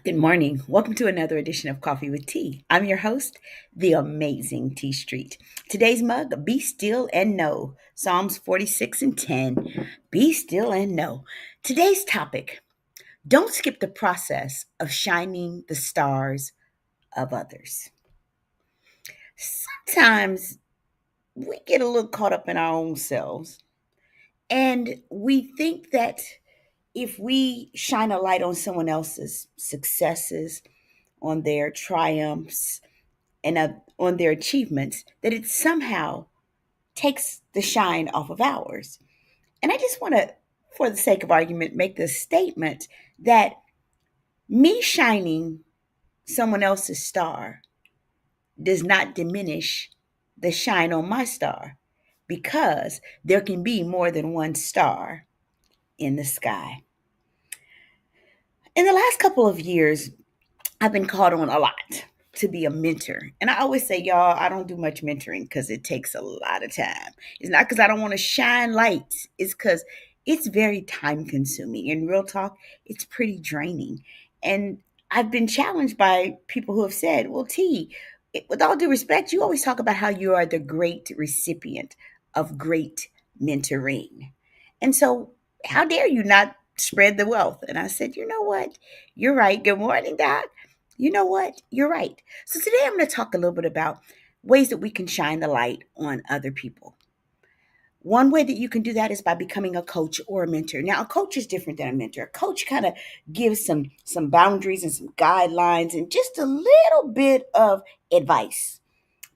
Good morning. Welcome to another edition of Coffee with Tea. I'm your host, the amazing Tea Street. Today's mug, be still and know. Psalms 46 and 10. Be still and know. Today's topic, don't skip the process of shining the stars of others. Sometimes we get a little caught up in our own selves and we think that if we shine a light on someone else's successes, on their triumphs, and on their achievements, that it somehow takes the shine off of ours. And I just want to, for the sake of argument, make the statement that me shining someone else's star does not diminish the shine on my star, because there can be more than one star in the sky. In the last couple of years, I've been called on a lot to be a mentor. And I always say, y'all, I don't do much mentoring because it takes a lot of time. It's not because I don't want to shine lights, it's because it's very time consuming. In real talk, it's pretty draining. And I've been challenged by people who have said, well, T, with all due respect, you always talk about how you are the great recipient of great mentoring. And so, how dare you not spread the wealth? And I said, you know what? You're right. Good morning, Doc. You know what? You're right. So today I'm going to talk a little bit about ways that we can shine the light on other people. One way that you can do that is by becoming a coach or a mentor. Now, a coach is different than a mentor. A coach kind of gives some boundaries and some guidelines and just a little bit of advice.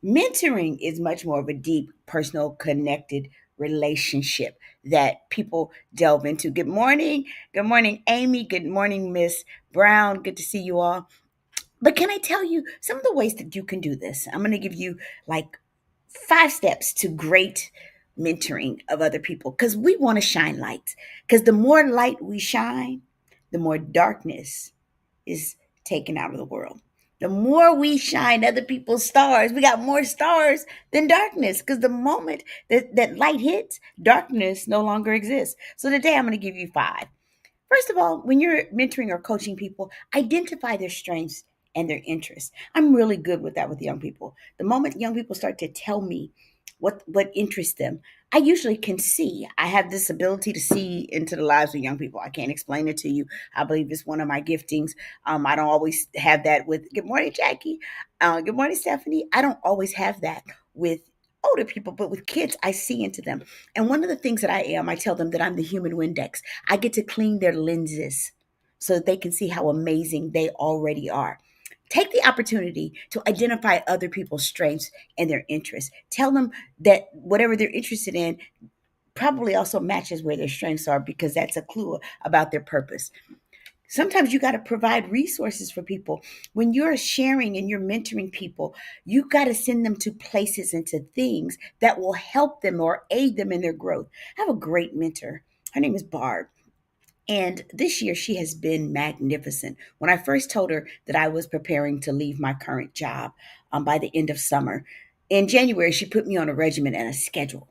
Mentoring is much more of a deep, personal, connected relationship that people delve into. Good morning. Good morning, Amy. Good morning, Miss Brown. Good to see you all. But can I tell you some of the ways that you can do this? I'm going to give you like 5 steps to great mentoring of other people, because we want to shine lights. Because the more light we shine, the more darkness is taken out of the world. The more we shine other people's stars, we got more stars than darkness. Because the moment that light hits, darkness no longer exists. So today I'm going to give you 5. First of all, when you're mentoring or coaching people, identify their strengths and their interests. I'm really good with that with young people. The moment young people start to tell me what interests them, I usually can see. I have this ability to see into the lives of young people. I can't explain it to you. I believe it's one of my giftings. I don't always have that with. Good morning, Jackie. Good morning, Stephanie. I don't always have that with older people, but with kids, I see into them. And one of the things that I tell them that I'm the human Windex. I get to clean their lenses so that they can see how amazing they already are. Take the opportunity to identify other people's strengths and their interests. Tell them that whatever they're interested in probably also matches where their strengths are, because that's a clue about their purpose. Sometimes you got to provide resources for people. When you're sharing and you're mentoring people, you got to send them to places and to things that will help them or aid them in their growth. I have a great mentor. Her name is Barb. And this year, she has been magnificent. When I first told her that I was preparing to leave my current job by the end of summer, in January, she put me on a regimen and a schedule.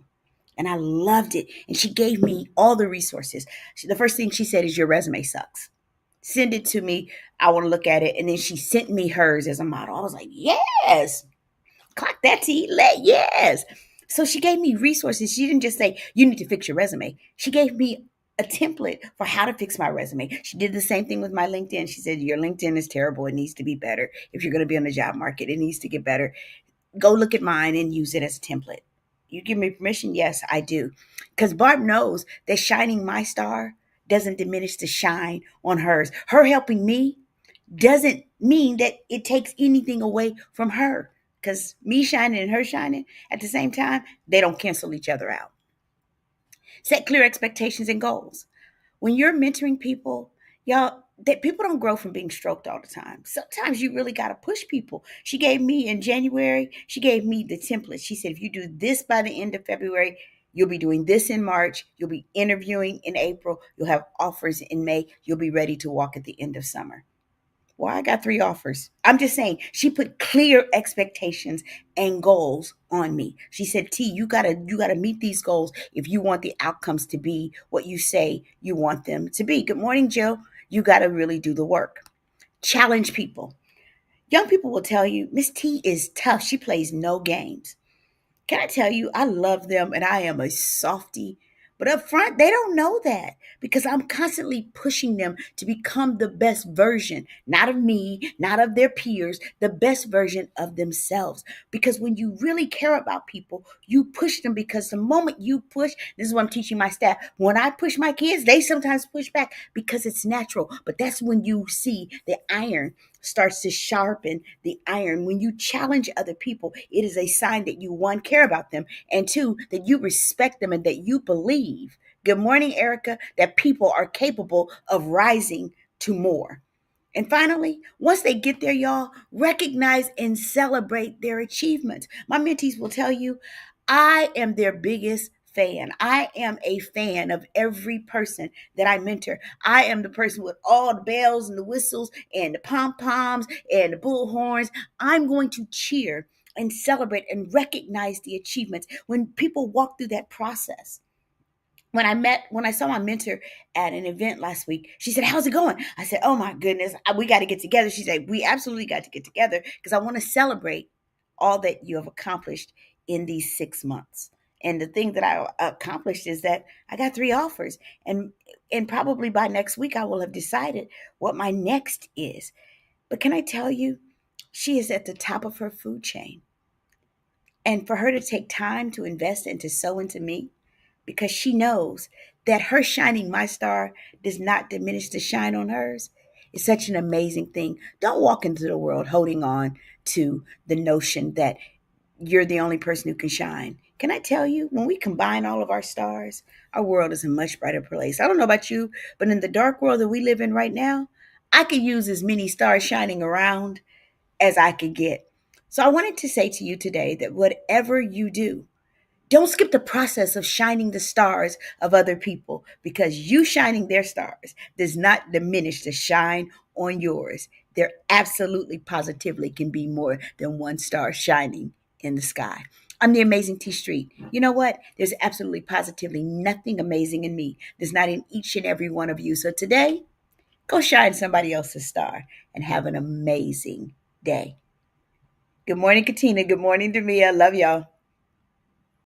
And I loved it. And she gave me all the resources. The first thing she said is, your resume sucks. Send it to me. I want to look at it. And then she sent me hers as a model. I was like, yes, clock that T, yes. So she gave me resources. She didn't just say, you need to fix your resume. She gave me a template for how to fix my resume. She did the same thing with my LinkedIn. She said, your LinkedIn is terrible. It needs to be better. If you're going to be on the job market, it needs to get better. Go look at mine and use it as a template. You give me permission? Yes, I do. Because Barb knows that shining my star doesn't diminish the shine on hers. Her helping me doesn't mean that it takes anything away from her. Because me shining and her shining at the same time, they don't cancel each other out. Set clear expectations and goals. When you're mentoring people, y'all, that people don't grow from being stroked all the time. Sometimes you really got to push people. She gave me in January, she gave me the template. She said, if you do this by the end of February, you'll be doing this in March, you'll be interviewing in April, you'll have offers in May, you'll be ready to walk at the end of summer. Well, I got 3 offers. I'm just saying, she put clear expectations and goals on me. She said, T, you gotta meet these goals if you want the outcomes to be what you say you want them to be. Good morning, Jill. You gotta really do the work. Challenge people. Young people will tell you, Miss T is tough. She plays no games. Can I tell you, I love them and I am a softie. But up front, they don't know that because I'm constantly pushing them to become the best version, not of me, not of their peers, the best version of themselves. Because when you really care about people, you push them because the moment you push, this is what I'm teaching my staff. When I push my kids, they sometimes push back because it's natural. But that's when you see the iron starts to sharpen the iron. When you challenge other people, it is a sign that you, one, care about them, and two, that you respect them and that you believe, good morning, Erica, that people are capable of rising to more. And finally, once they get there, y'all, recognize and celebrate their achievements. My mentees will tell you, I am their biggest fan. I am a fan of every person that I mentor. I am the person with all the bells and the whistles and the pom poms and the bullhorns. I'm going to cheer and celebrate and recognize the achievements when people walk through that process. When I saw my mentor at an event last week, she said, "How's it going?" I said, "Oh my goodness, we got to get together." She said, "We absolutely got to get together because I want to celebrate all that you have accomplished in these 6 months." And the thing that I accomplished is that I got 3 offers, and probably by next week I will have decided what my next is. But can I tell you, she is at the top of her food chain, and for her to take time to invest and to sow into me, because she knows that her shining my star does not diminish the shine on hers, is such an amazing thing. Don't walk into the world holding on to the notion that you're the only person who can shine. Can I tell you, when we combine all of our stars, our world is a much brighter place. I don't know about you, but in the dark world that we live in right now, I could use as many stars shining around as I could get. So I wanted to say to you today that whatever you do, don't skip the process of shining the stars of other people, because you shining their stars does not diminish the shine on yours. There absolutely positively can be more than one star shining in the sky. I'm the amazing T Street. You know what? There's absolutely positively nothing amazing in me. There's not in each and every one of you. So today, go shine somebody else's star and have an amazing day. Good morning, Katina. Good morning, Demia. Love y'all.